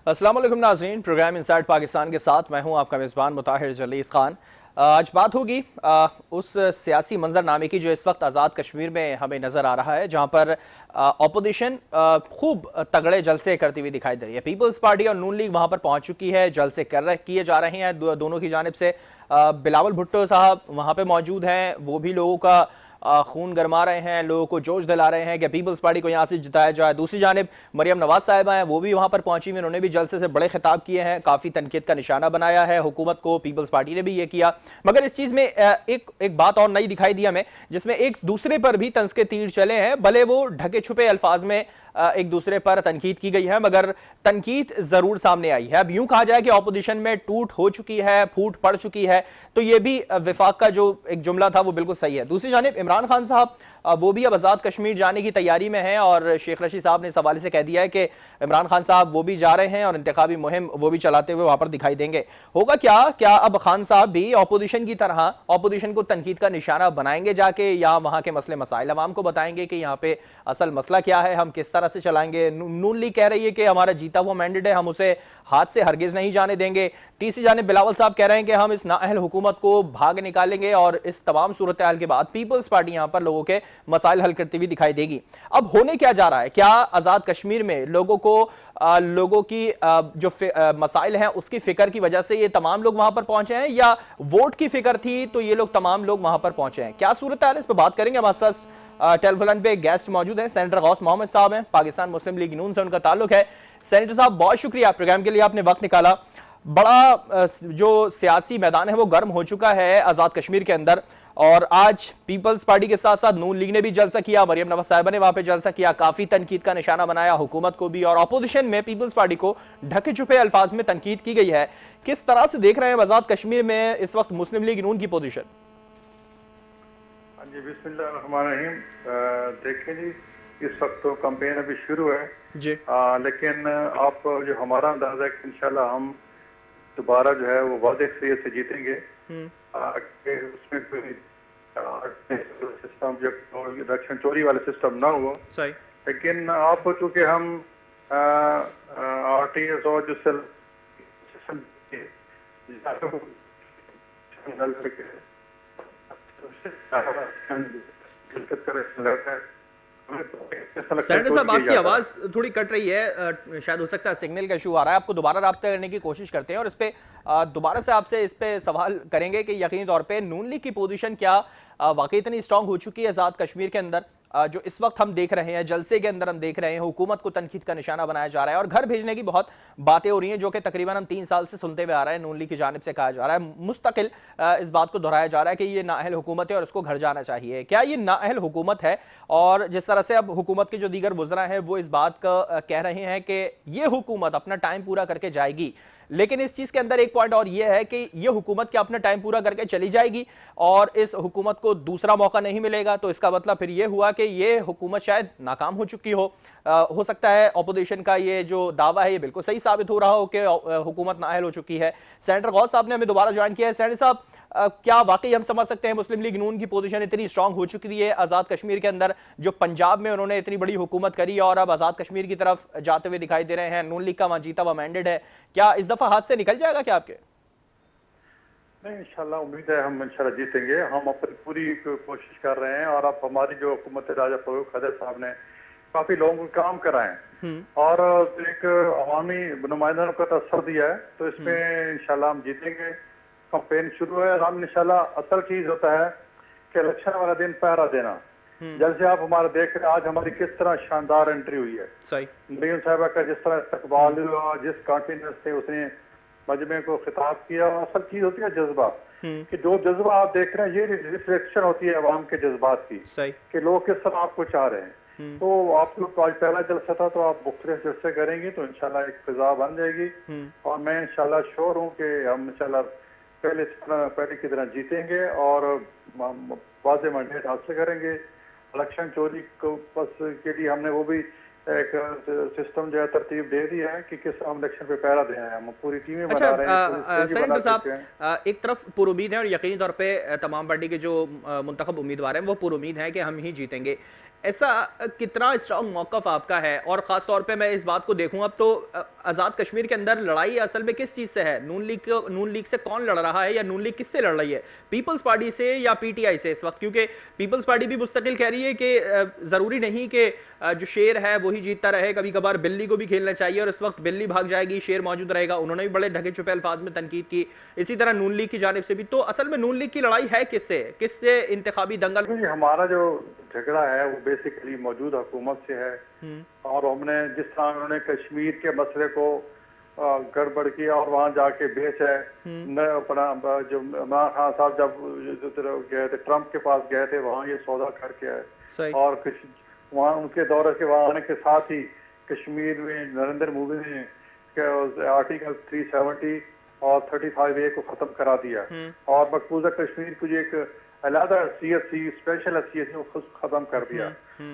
अस्सलाम वालेकुम नाज़रीन, प्रोग्राम इनसाइड पाकिस्तान के साथ मैं हूं आपका मेज़बान मुताहिर जलीस खान। आज बात होगी उस सियासी मंजरनामे की जो इस वक्त आज़ाद कश्मीर में हमें नज़र आ रहा है, जहां पर अपोजिशन खूब तगड़े जलसे करती हुई दिखाई दे रही है। पीपल्स पार्टी और नून लीग वहां पर पहुंच चुकी है, जलसे किए जा रहे हैं दोनों की जानिब से। बिलावल भुट्टो साहब वहां पर मौजूद हैं, वो भी लोगों का खून गरमा रहे हैं, लोगों को जोश दिला रहे हैं कि पीपल्स पार्टी को यहां से जिताया जाए। दूसरी जानिब मरियम नवाज साहिबा हैं, वो भी वहां पर पहुंची हुई, उन्होंने भी जलसे से बड़े खिताब किए हैं, काफी तनकीद का निशाना बनाया है हुकूमत को। पीपल्स पार्टी ने भी ये किया, मगर इस चीज में एक बात और नई दिखाई दी हमें, जिसमें एक दूसरे पर भी तंज के तीर चले हैं। भले वो ढके छुपे अल्फाज में एक दूसरे पर तनकीद की गई है, मगर तनकीद जरूर सामने आई है। अब यूं कहा जाए कि ऑपोजिशन में टूट हो चुकी है, फूट पड़ चुकी है, तो यह भी विफाक का जो एक जुमला था वो बिल्कुल सही है। दूसरी जानिब इमरान खान साहब वो भी अब आजाद कश्मीर जाने की तैयारी में हैं, और शेख रशीद साहब ने इस हवाले से कह दिया है कि इमरान खान साहब वो भी जा रहे हैं और इंतखाबी मुहिम वो भी चलाते हुए वहां पर दिखाई देंगे। होगा क्या अब खान साहब भी ऑपोजिशन की तरह ऑपोजिशन को तनकीद का निशाना बनाएंगे जाके, या वहां के मसले मसाइल अवाम को बताएंगे कि यहाँ पे असल मसला क्या है, हम किस तरह से चलाएंगे। नून लीग कह रही है कि हमारा जीता हुआ मैंडेट है, हम उसे हाथ से हरगिज नहीं जाने देंगे। तीसरी जानिब बिलावल साहब कह रहे हैं कि हम इस नाअहल हुकूमत को भाग निकालेंगे, और इस तमाम सूरत हाल के बाद पीपल्स पार्टी यहां पर लोगों के मसाइल हल करती हुई दिखाई देगी। अब होने क्या जा रहा है? क्या आजाद कश्मीर में लोगों की जो मसाइल हैं उसकी फिक्र की वजह से ये तमाम लोग वहां पर पहुंचे हैं, या वोट की फिक्र थी तो ये लोग तमाम लोग वहां पर पहुंचे हैं? क्या सूरत हाल है, इस पर बात करेंगे। हमारे साथ टेलीफोन पे गेस्ट मौजूद हैं, सेनेटर गौस मोहम्मद साहब हैं, पाकिस्तान मुस्लिम लीग नून से उनका ताल्लुक है। सेनेटर साहब, बहुत शुक्रिया प्रोग्राम के लिए, आपने वक्त निकाला। बड़ा जो सियासी मैदान है वो गर्म हो चुका है आजाद कश्मीर के अंदर, और आज पीपल्स पार्टी के साथ साथ नून लीग ने भी जलसा किया, मरियम नवाज साहिबा ने वहां पे जलसा किया, काफी तनकीद का निशाना बनाया हुकूमत को भी, और ऑपोजिशन में पीपल्स पार्टी को ढके छुपे अल्फाज में तनकीद की गई है। किस तरह से देख रहे हैं आजाद कश्मीर में इस वक्त मुस्लिम लीग नून की पोजीशन? जी बिस्मिल्लाहिर्रहमानिर्रहीम। देखें जी, इस वक्त तो कैंपेन अभी शुरू है जी, लेकिन आप जो हमारा अंदाजा है कि इंशाल्लाह हम दोबारा जो है वो वादे से जीतेंगे। उसमें कोई सिस्टम जो इलेक्शन चोरी वाला सिस्टम ना हो, सही। लेकिन आप चूंकि हम RTS और जो सिस्टम सेनेटर साहब, आपकी आवाज थोड़ी कट रही है, शायद हो सकता है सिग्नल का इशू आ रहा है। आपको दोबारा राब्ता करने की कोशिश करते हैं और इस पे दोबारा से आपसे इस पे सवाल करेंगे कि यकीनी तौर पे नून लीग की पोजीशन क्या वाकई इतनी स्ट्रांग हो चुकी है आजाद कश्मीर के अंदर, जो इस वक्त हम देख रहे हैं जलसे के अंदर हम देख रहे हैं हुकूमत को तनकीद का निशाना बनाया जा रहा है, और घर भेजने की बहुत बातें हो रही हैं, जो कि तकरीबन हम 3 साल से सुनते हुए आ रहे हैं। नून लीग की जानिब से कहा जा रहा है, मुस्तकिल इस बात को दोहराया जा रहा है कि ये नाअहल हुकूमत है और उसको घर जाना चाहिए। क्या ये नाअहल हुकूमत है? और जिस तरह से अब हुकूमत के जो दीगर वुज़रा हैं वो इस बात का कह रहे हैं कि ये हुकूमत अपना टाइम पूरा करके जाएगी, लेकिन इस चीज के अंदर एक पॉइंट और ये है कि ये हुकूमत क्या अपना टाइम पूरा करके चली जाएगी और इस हुकूमत को दूसरा मौका नहीं मिलेगा, तो इसका मतलब फिर ये हुआ कि ये हुकूमत शायद नाकाम हो चुकी हो सकता है अपोजिशन का ये जो दावा है ये बिल्कुल सही साबित हो रहा हो कि हुकूमत नाअहल हो चुकी है। सेनेटर गौस साहब ने हमें दोबारा ज्वाइन किया है। सेनेटर साहब, क्या वाकई हम समझ सकते हैं मुस्लिम लीग नून की पोजीशन इतनी स्ट्रांग हो चुकी है आजाद कश्मीर के अंदर, जो पंजाब में उन्होंने इतनी बड़ी हुकूमत करी और अब आजाद कश्मीर की तरफ जाते हुए दिखाई दे रहे हैं, नून लीग का वहां जीता हुआ मैंडेट है, क्या इस दफा हाथ से निकल जाएगा क्या आपके? नहीं, इंशाल्लाह उम्मीद है हम इंशाल्लाह जीतेंगे। हम अपनी पूरी कोशिश कर रहे हैं, और अब हमारी जो हुकूमत राजा फरूख खदर साहब ने काफी लोगों को काम कराए और एक अवामी नुमाइंदों को असर दिया है, तो इसमें इंशाल्लाह हम जीतेंगे। कैंपेन शुरू है, हम इंशाल्लाह असल चीज होता है कि इलेक्शन वाला दिन पहरा देना। जैसे आप हमारा देख रहे हैं आज हमारी किस तरह शानदार एंट्री हुई है, मरियम साहिबा का जिस तरह इस्तकबाल हुआ, जिस कॉन्फिडेंस से उसने मजमे को खिताब किया। असल चीज होती है जज्बा, कि जो जज्बा आप देख रहे हैं ये रिफ्लेक्शन होती है अवाम के जज्बात की, कि लोग किस तरह आपको चाह रहे हैं। तो आपको तो आज पहला जलसा था, तो आप मुख्तलिफ जलसे करेंगे तो इंशाल्लाह एक फिजा बन जाएगी, और मैं इंशाल्लाह श्योर हूँ कि हम इंशाल्लाह पहले की तरह जीतेंगे और वाज़ेह मैंडेट हासिल करेंगे। इलेक्शन चोरी को बस के लिए हमने वो भी एक सिस्टम जो है तरतीब दे दी है कि किस हम इलेक्शन पे पहरा दे रहे हैं, हम पूरी टीमें बना रहे हैं। सेनेटर साहब, एक तरफ पुरुमीद है और यकीनी तौर पे तमाम पार्टी के जो मुंतखब उम्मीदवार हैं वो पुरुमीद हैं कि हम ही जीतेंगे, ऐसा कितना स्ट्रांग मौकफ आपका है? और ख़ास तौर पे मैं इस बात को देखूँ अब तो आज़ाद कश्मीर के अंदर लड़ाई असल में किस चीज़ से है? नून लीग से कौन लड़ रहा है या नून लीग किससे लड़ रही है? पीपल्स पार्टी से या पीटीआई से इस वक़्त? क्योंकि पीपल्स पार्टी भी मुस्तकिल कह रही है कि ज़रूरी नहीं कि जो शेर है वही जीतता रहे, कभी-कभार बिल्ली को भी खेलना चाहिए और इस वक़्त बिल्ली भाग जाएगी, शेर मौजूद रहेगा। उन्होंने भी बड़े ढके-छुपे अल्फाज में तनकीद की। इसी तरह नून लीग की जानिब से भी। तो असल में नून लीग की लड़ाई है किससे? किससे इंतखाबी दंगल? देखिए, हमारा जो झगड़ा है वो बेसिकली मौजूद हुकूमत से है। और हमने जिस तरह उन्होंने कश्मीर के मसले को गड़बड़ किया और वहां जाके बेच है न अपना जो इमरान खान साहब जब गए थे ट्रंप के पास गए थे वहां ये सौदा करके आए। सही। और वहां उनके दौरे के वहां आने के साथ ही कश्मीर में नरेंद्र मोदी ने आर्टिकल 370 और 35A को खत्म करा दिया और मकबूजा कश्मीर को जो एक अलहदा CSC स्पेशल CSC को खत्म कर दिया।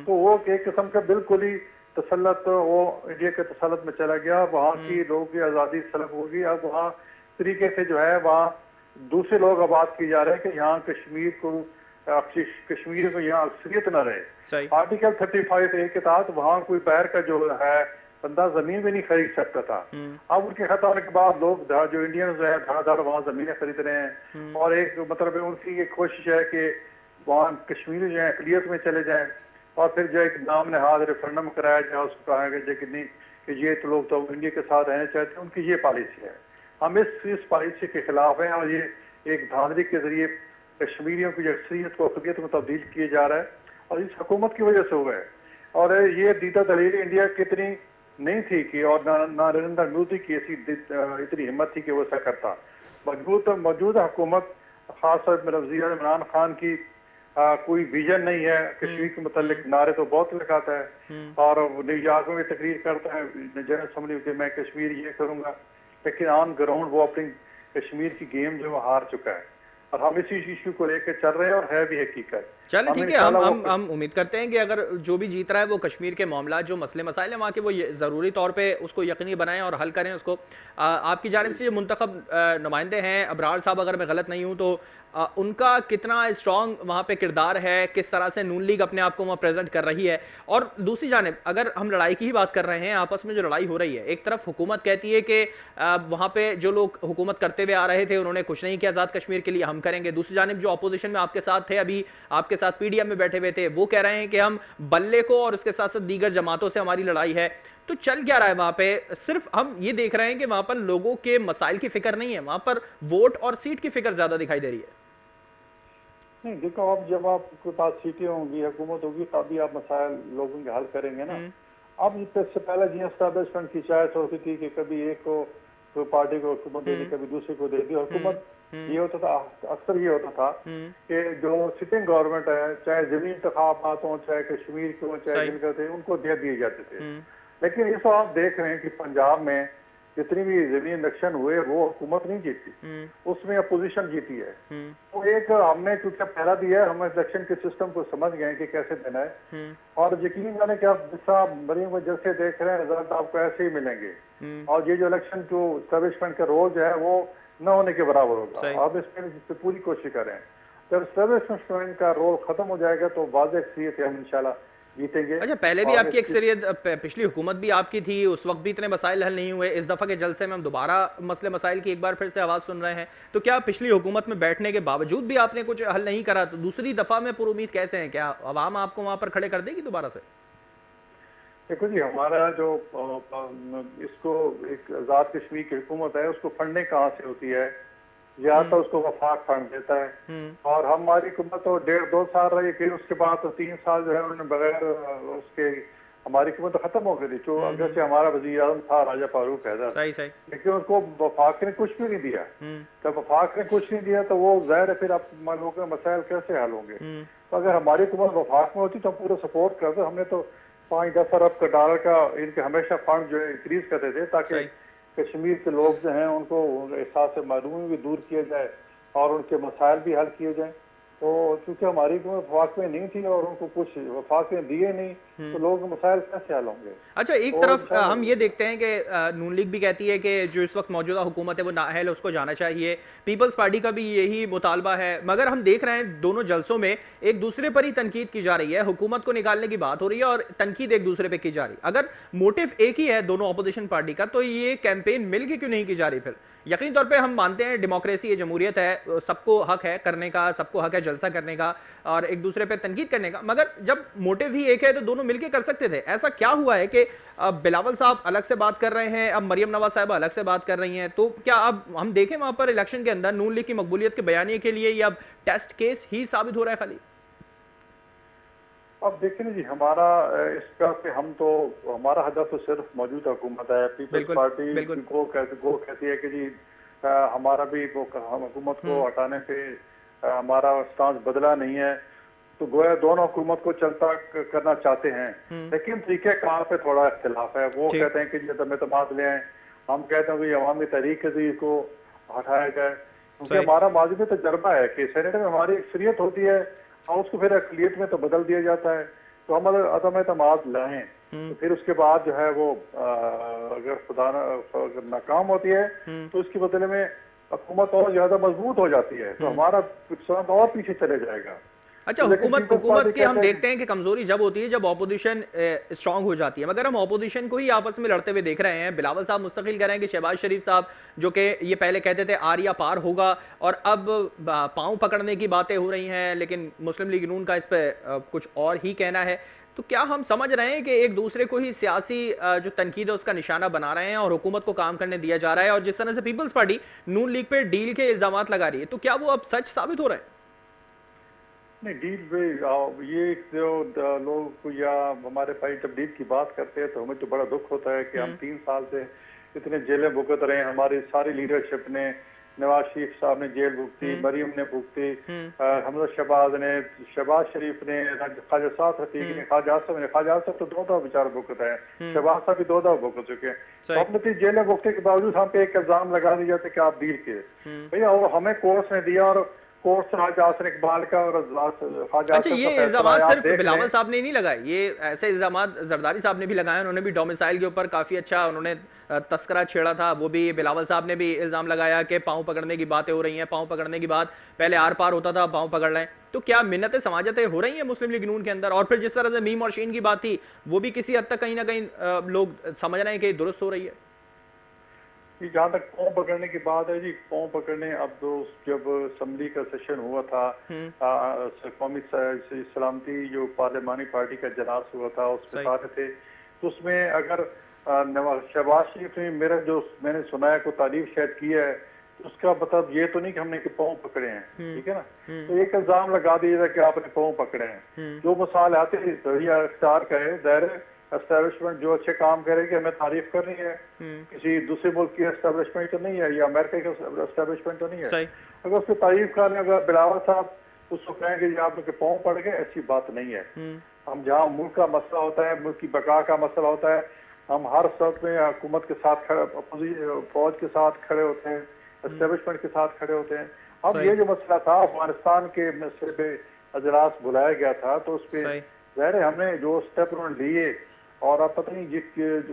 तो वो एक किस्म का बिल्कुल ही तसल्लुत वो इंडिया के तसल्लुत में चला गया। वहाँ की लोगों की आज़ादी सलब होगी। अब वहाँ तरीके से जो है वहाँ दूसरे लोग आबाद किए जा रहे हैं कि यहाँ कश्मीर को यहाँ अक्सरियत न रहे। आर्टिकल 35A के तहत वहाँ कोई पैर का जो है बंदा जमीन भी नहीं खरीद सकता था। अब उनके खत्म होने के बाद लोग जो इंडियंस है धड़ाधड़ वहाँ जमीनें खरीद रहे हैं। और एक मतलब उनकी ये कोशिश है कि वहाँ कश्मीर जो है अक़लियत में चले जाएं और फिर जो एक नाम नहाद रेफरेंडम कराया जाए उसको कहा गया कि नहीं कि ये तो लोग तो इंडिया के साथ रहना चाहते हैं। उनकी ये पॉलिसी है। हम इस पॉलिसी के खिलाफ हैं और ये एक धांधली के जरिए कश्मीरियों की अक्सरियत को अक़लियत में तब्दील किया जा रहा है और इस हुकूमत की वजह से हुआ है। और ये दीदा दलील इंडिया कितनी नहीं थी कि और नरेंद्र मोदी की ऐसी इतनी हिम्मत थी कि वो ऐसा करता। मौजूदा हुकूमत खासतौर पर वज़ीर इमरान खान की कोई विजन नहीं है कश्मीर के मुतालिक। नारे तो बहुत लगाता है और न्यूयॉर्क में भी तकरीर करता है जनरल असम्बली कि मैं कश्मीर ये करूंगा, लेकिन ऑन ग्राउंड वो अपनी कश्मीर की गेम जो हार चुका है। और हम इसी इशू को लेकर चल रहे हैं और है भी हकीकत। चल ठीक है, हम उम्मीद करते हैं कि अगर जो भी जीत रहा है वो कश्मीर के मामला जो मसले मसाइल हैं वहाँ के वो ज़रूरी तौर पे उसको यकीनी बनाएं और हल करें उसको। आपकी जानिब से जो मुंतखब नुमाइंदे हैं अबरार साहब, अगर मैं गलत नहीं हूँ तो उनका कितना स्ट्रॉन्ग वहाँ पे किरदार है, किस तरह से नून लीग अपने आप को वहाँ प्रेजेंट कर रही है? और दूसरी जानिब अगर हम लड़ाई की ही बात कर रहे हैं, आपस में जो लड़ाई हो रही है, एक तरफ हुकूमत कहती है कि वहाँ पे जो लोग हुकूमत करते हुए आ रहे थे उन्होंने कुछ नहीं किया आज़ाद कश्मीर के लिए, हम करेंगे। दूसरी जानिब जो अपोजिशन में आपके साथ थे, अभी आपके साथ PDM में बैठे हुए थे, वो कह रहे हैं कि हम बल्ले को और उसके साथ साथ दीगर जमातों से हमारी लड़ाई है। तो चल क्या रहा है वहां पे? सिर्फ हम ये देख रहे हैं कि वहां पर लोगों के मसाइल की फिक्र नहीं है, वहां पर वोट और सीट की फिक्र ज्यादा दिखाई दे रही है। नहीं देखो, अब जब आपके पास सीटें होंगी, हुकूमत होगी, तभी आप मसाइल लोगों के हल करेंगे ना। अब इससे पहले जी एस्टैब्लिशमेंट की चाहत होती थी कि कभी एक को कोई पार्टी को हुकूमत देगी, कभी दूसरे को देगी। हुकूमत ये होता था, अक्सर ये होता था कि जो सिटिंग गवर्नमेंट है, चाहे जमीन इंतखाबात हो, चाहे कश्मीर के हो, चाहे जिनका थे, उनको दे दिए जाते थे। लेकिन इस आप देख रहे हैं कि पंजाब में जितनी भी जमीन इलेक्शन हुए वो हुकूमत नहीं जीती, उसमें अपोजिशन जीती है। तो एक हमने क्योंकि पहला दिया है, हम इलेक्शन के सिस्टम को समझ गए कि कैसे देना है। और यकीन जाने कि आप जिस मरीम को जैसे देख रहे हैं रिजल्ट आपको ऐसे ही मिलेंगे। और ये जो इलेक्शन जो एस्टेब्लिशमेंट का रोल जो है वो न होने के बराबर होगा। अब इसमें पूरी कोशिश करें। जब एस्टेब्लिशमेंट का रोल खत्म हो जाएगा तो वाज़ेह अक्सरियत हम इंशाल्लाह जीतेंगे। अच्छा, पहले भी आपकी अक्सरियत, पिछली हुकूमत भी आपकी थी, उस वक्त भी इतने मसाइल हल नहीं हुए। इस दफ़ा के जलसे में हम दोबारा मसले मसाइल की एक बार फिर से आवाज़ सुन रहे हैं। तो क्या पिछली हुकूमत में बैठने के बावजूद भी आपने कुछ हल नहीं करा, तो दूसरी दफ़ा में पुरुमीद कैसे हैं? क्या अवाम आपको वहाँ पर खड़े कर देगी दोबारा से? देखो जी, हमारा जो इसको एक आज़ाद कश्मीर की हुकूमत है उसको फंडिंग कहाँ से होती है, या तो उसको वफाक फंड देता है। और हमारी हुकूमत तो 1.5-2 साल रही, फिर उसके बाद तो 3 साल जो है उन्होंने बगैर उसके हमारी हुकूमत तो खत्म हो गई थी। जो अगर से हमारा वज़ीर आज़म था राजा फारूक हैदर, लेकिन उसको वफाक ने कुछ भी नहीं दिया। जब वफाक ने कुछ नहीं दिया तो वो ज़ाहिर है फिर आप लोगों के मसाइल कैसे हल होंगे। तो अगर हमारी हुकूमत वफाक में होती तो हम पूरा सपोर्ट करते। हमने तो 5-10 अरब डॉलर का इनके हमेशा फंड जो है इंक्रीज करते थे ताकि कश्मीर के लोग जो हैं उनको एहसास मालूमी भी दूर किया जाए और उनके मसाइल भी हल किए जाए। तो क्योंकि हमारी हुकूमत वफाक में नहीं थी और उनको कुछ वफाक में दिए नहीं, तो लोगों के मसाइल कैसे हल होंगे? अच्छा, एक तो तरफ इंशाल्लाह हम ये देखते हैं कि नून लीग भी कहती है कि जो इस वक्त मौजूदा हुकूमत है वो नाअहल है, उसको जाना चाहिए। पीपल्स पार्टी का भी यही मुतालबा है, मगर हम देख रहे हैं दोनों जलसों में एक दूसरे पर ही तनकीद की जा रही है, हुकूमत को निकालने की बात हो रही है और तनकीद एक दूसरे पर की जा रही है। अगर मोटिव एक ही है दोनों अपोजिशन पार्टी का, तो ये कैंपेन मिलकर क्यों नहीं की जा रही? फिर यकीनी तौर पे हम मानते हैं डेमोक्रेसी है, जमहूरियत है, सबको हक है करने का, सबको हक है जलसा करने का और एक दूसरे पे तनकीद करने का, मगर जब मोटिव ही एक है तो दोनों मिलकर कर सकते थे। ऐसा क्या हुआ है कि अब बिलावल साहब अलग से बात कर रहे हैं, अब मरियम नवाज साहब अलग से बात कर रही हैं, तो क्या अब हम देखें वहां पर इलेक्शन के अंदर नून लीग की मकबूलियत के बयानिए के लिए ये अब टेस्ट केस ही साबित हो रहा है खाली? अब देखिए ना जी, हमारा इसका कि हम तो हमारा हदफ तो सिर्फ मौजूदा हुकूमत है। पीपल्स बिल्कुल पार्टी बिल्कुल। कहती है कि जी हमारा भी वो हम हुकूमत को हटाने पे हमारा स्टांस बदला नहीं है, तो गोया दोनों हुकूमत को चलता करना चाहते हैं, लेकिन तरीक़ेकार पे थोड़ा इख्तिलाफ है। वो कहते हैं कि जी अदम एतमाद ले आए, हम कहते हैं कि अवामी तहरीक को हटाया जाए, क्योंकि हमारा माजी में तजर्बा है कि सेनेट में हमारी अक्सरियत होती है और उसको फिर अकलियत में तो बदल दिया जाता है। तो हम अगर अदम एतमाद लाएं तो फिर उसके बाद जो है वो अगर खुदा अगर नाकाम होती है तो उसके बदले में हुकूमत और ज्यादा मजबूत हो जाती है, तो हमारा नुकसान और पीछे चले जाएगा। अच्छा, हुकूमत की हम देखते हैं कि कमजोरी जब होती है जब ऑपोजिशन स्ट्रांग हो जाती है, मगर हम ऑपोजिशन को ही आपस में लड़ते हुए देख रहे हैं। बिलावल साहब मुस्तकिल कह रहे हैं कि शहबाज शरीफ साहब जो कि ये पहले कहते थे आर या पार होगा, और अब पांव पकड़ने की बातें हो रही हैं, लेकिन मुस्लिम लीग नून का इस पर कुछ और ही कहना है। तो क्या हम समझ रहे हैं कि एक दूसरे को ही सियासी जो तनकीद है उसका निशाना बना रहे हैं और हुकूमत को काम करने दिया जा रहा है, और जिस तरह से पीपल्स पार्टी नून लीग पे डील के इल्जाम लगा रही है, तो क्या वो अब सच साबित हो रहे हैं? नहीं, डील पे ये जो लोग या हमारे भाई जब डील की बात करते हैं तो हमें तो बड़ा दुख होता है कि हम 3 साल से इतने जेलें भुगत रहे हैं। हमारी सारी लीडरशिप ने, नवाज शरीफ साहब ने जेल भुगती, मरियम ने भुगती, हमजा शहबाज शरीफ ने, ख्वाजा साद रफीक ने, ख्वाजा आसिफ तो 2 दफा बेचारा भुगत है, शहबाज साहब भी 2 दफा भुगत चुके हैं। तो अपनी जेलें भुगतने के बावजूद हम पे एक इल्जाम लगा दिया जाता है कि आप डील के भैया, और हमें कोर्स ने दिया और कोर्स राजा हसन इकबाल का और अच्छा, ये इल्जाम सिर्फ बिलावल साहब ने नहीं लगाए, ये ऐसे इल्जाम जरदारी साहब ने भी लगाए। उन्होंने भी डोमिसाइल के ऊपर काफी अच्छा उन्होंने तस्करा छेड़ा था, वो भी बिलावल साहब ने भी इल्जाम लगाया कि पांव पकड़ने की बातें हो रही हैं, पांव पकड़ने की बात पहले आर पार होता था, पांव पकड़ लें। तो क्या मिन्नतें समाजतें हो रही हैं मुस्लिम लीग नून के अंदर? और फिर जिस तरह से मीम और शीन की बात थी वो भी किसी हद तक कहीं ना कहीं लोग समझ रहे हैं कि दुरुस्त हो रही है। जहाँ तक पाँव पकड़ने की बात है जी, पाँव पकड़ने अब तो जब असम्बली का सेशन हुआ था, कौमी सलामती जो पार्लियामानी पार्टी का इजलास हुआ था उसमें सारे थे, तो उसमें अगर शहबाज शरीफ ने मेरा जो मैंने सुना है को तारीफ शायद की है, तो उसका मतलब ये तो नहीं कि हमने पाँव पकड़े हैं, ठीक है ना। तो एक इल्जाम लगा दिया था कि आपने पाँव पकड़े हैं। जो मिसाल आते अख्तियार का है, दायरे एस्टेब्लिशमेंट जो अच्छे काम करेगी हमें तारीफ करनी है, किसी दूसरे मुल्क की एस्टेब्लिशमेंट तो नहीं है या अमेरिका की एस्टेब्लिशमेंट तो नहीं है। अगर उसकी तारीफ करने, अगर बिलावल साहब उसको कहेंगे आप लोग के पाँव पड़ गए, ऐसी बात नहीं है। हम जहाँ मुल्क का मसला होता है, मुल्क की बका का मसला होता है, हम हर सब में हुकूमत के साथ फौज के साथ खड़े होते हैं, एस्टेब्लिशमेंट के साथ खड़े होते हैं। अब ये जो मसला था अफगानिस्तान के मसले पे अजलास बुलाया गया था, तो उस पर ज़ाहिर हमने जो स्टेप उन्होंने लिए, और आप पता नहीं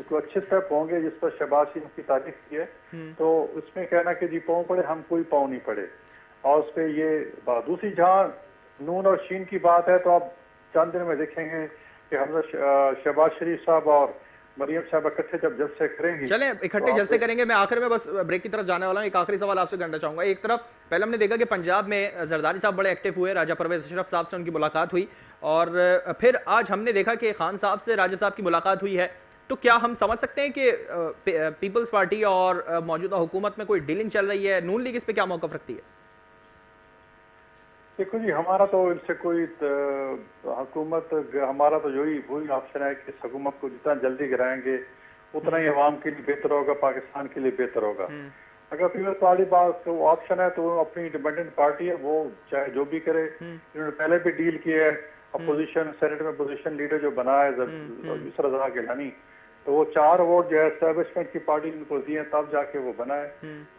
जो अच्छे स्टेप होंगे जिस पर शहबाज शरीफ की तारीफ की है, तो उसमें कहना कि जी पाँव पड़े, हम कोई पाँव नहीं पड़े। और उस पर ये दूसरी जहाँ नून और शीन की बात है, तो आप चंद दिन में देखेंगे कि हम शहबाज शरीफ साहब और मरियम साहब इकट्ठे जब जलसे करेंगे, चले इकट्ठे जलसे करेंगे। मैं आखिर में बस ब्रेक की तरफ जाने वाला हूँ, एक आखिरी सवाल आपसे करना चाहूंगा। एक तरफ पहले हमने देखा कि पंजाब में जरदारी साहब बड़े एक्टिव हुए, राजा परवेज अशरफ साहब से उनकी मुलाकात हुई, और फिर आज हमने देखा कि खान साहब से राजा साहब की मुलाकात हुई है। तो क्या हम समझ सकते हैं कि पीपल्स पार्टी और मौजूदा हुकूमत में कोई डीलिंग चल रही है? नून लीग इस पर क्या मौकफ रखती है? देखो जी, हमारा तो इनसे कोई हुकूमत, हमारा तो वही ऑप्शन है कि हुकूमत को जितना जल्दी गिराएंगे उतना ही अवाम के लिए बेहतर होगा, पाकिस्तान के लिए बेहतर होगा। अगर पीपल्स पार्टी बात तो ऑप्शन है, तो अपनी इंडिपेंडेंट पार्टी है, वो चाहे जो भी करे। इन्होंने पहले भी डील किया है, अपोजिशन सेनेट में अपोजिशन लीडर जो बना है यूसुफ रज़ा गिलानी, तो वो 4 वोट जो है एस्टेब्लिशमेंट की पार्टी इनको दिए, तब जाके वो बना है।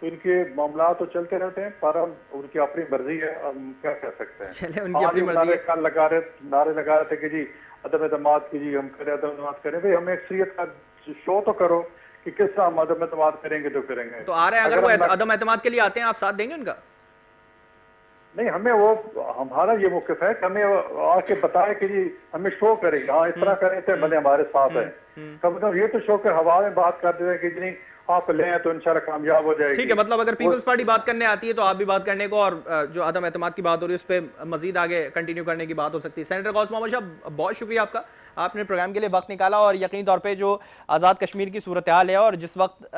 तो इनके मामला तो चलते रहते हैं, पर उनकी अपनी मर्जी है, हम क्या कह सकते हैं। उनकी अपनी मर्जी है। कल नारे लगा रहे थे कि जी अदम एतमाद की जी हम करें, अदम एतमाद करें। भाई हमें अक्सरियत का शो तो करो कि किस तरह हम अदम एतमाद करेंगे तो करेंगे। तो आ रहे हैं, अगर अगर वो हम अदम एतमाद के लिए आते हैं, आप साथ देंगे उनका? नहीं, हमें वो हमारा ये मौक़िफ़ है कि हमें आके बताए कि जी हमें शो करेंगे, हाँ इस तरह करें थे भले हमारे साथ है। कम से कम ये तो शो के हवा में बात कर देते हैं कि नहीं आप लें तो इंशाल्लाह कामयाब हो जाएगी। ठीक है, मतलब अगर पीपल्स पार्टी बात करने आती है तो आप भी बात करने को, और जो अदम एतमाद की बात हो रही है उस पर मजीद आगे कंटिन्यू करने की बात हो सकती है। सेनेटर गौस मोहम्मद साहब, बहुत शुक्रिया आपका, आपने प्रोग्राम के लिए वक्त निकाला। और यकीनी तौर पे जो आज़ाद कश्मीर की सूरत हाल है और जिस वक्त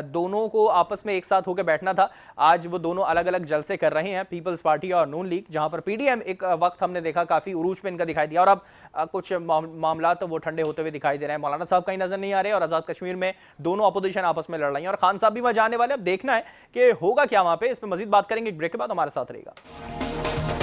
दोनों को आपस में एक साथ होकर बैठना था, आज वो दोनों अलग अलग जलसे कर रहे हैं, पीपल्स पार्टी और नून लीग, जहां पर पीडीएम एक वक्त हमने देखा काफ़ी उरूज पे इनका दिखाई दिया, और अब कुछ मामला तो वो ठंडे होते हुए दिखाई दे रहे हैं। मौलाना साहब कहीं नजर नहीं आ रहे और आज़ाद कश्मीर में दोनों अपोजिशन आपस में लड़ रही हैं, और खान साहब भी वहां जाने वाले। अब देखना है कि होगा क्या वहां पे, इस पर मजीद बात करेंगे एक ब्रेक के बाद। हमारे साथ रहेगा।